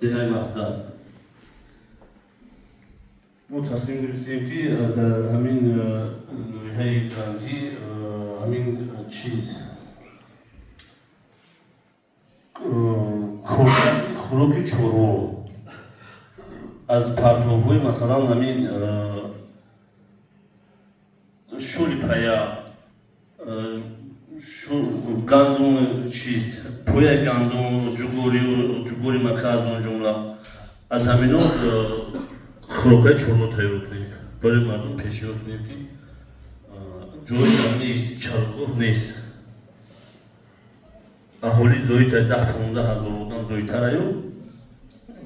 دههای وقتا ما تصمیم گرفتیم که در همین لوحه گرانتی همین چیز خوراک چورو از پرتوهای مثلا همین شولی پایا گندم چیز پویا گندم جوگوری مکاز اون جمله از همینو خوراک چورو تیار کنیم برای مردم پیشنهاد کنیم که جوی زمینی چرگاه نیست اهالی زویت 10-15 هزار زویتر ایو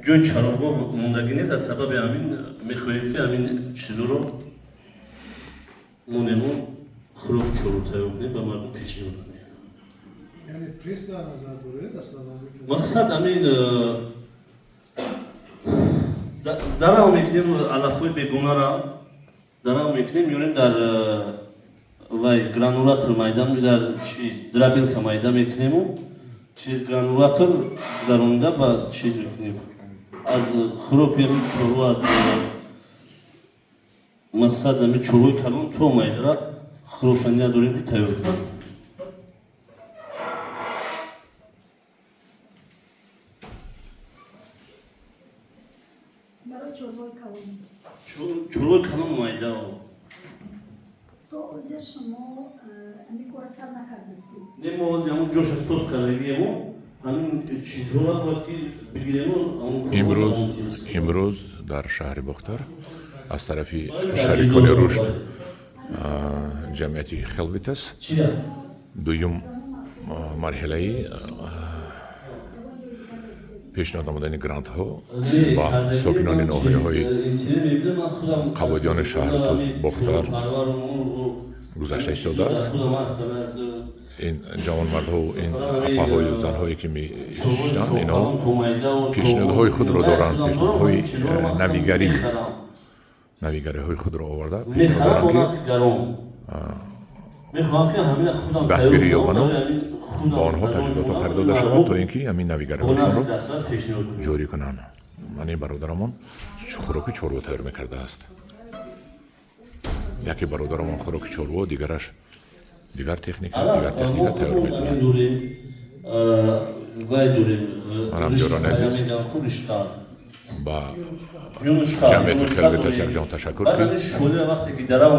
جوی چرگاه موندگی نیست از سبب همین میخواهیم که همین چیزو رو مونمون خوراک چورو تیار کنیم و مردم پیشنهاد کنیم. یعنی پریس در نظر داره دستاوردی مقصد همین درام میکنیم علفوی بیگونه را درام میکنیم میونیم در وای گرانولاتور مایدان می در چیز درابیلکا مایدان میکنیم و چیز گرانولاتور در اونجا با چیز میکنیم از خوراک همین چورو از مقصد همین چوروی کلون تو مایده را خروشنی داریم که تیار کنیم. چوروی کلون مایده تو زیر شما امی کورسال نکردنسی؟ نه ما همون جوش سوس کردیم همین چیزها را باید که بگیریم امروز در شهر بختر از طرف شریکان رشد جمعیتی خلویتس دویم مرحله پیشنهاد آمدن گرانت ها با ساکنان ناحیه های قبادیان شهر بختر گذشته شده است. این جوانمردها و این اپاهای و زنهایی که میشتند اینا پیشنهادهای خود را دارند، پیشنهادهای نویگری های خود را آورده، پیشنهاد دارند که دستگیری یابانه با آنها تجهیزات خریداده شود تا اینکه همین نویگری هاشون را جاری کنند. من برادرمان خوراک چورو تیار میکرده است. یکی برادرمان خوراک چورو، دیگرش دیگر تکنیک تیار میکنند. منم جوران عزیز با جمعیت خلویتس یک جان تشکر کنم.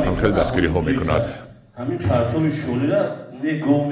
هم خیلی دستگیری ها میکند.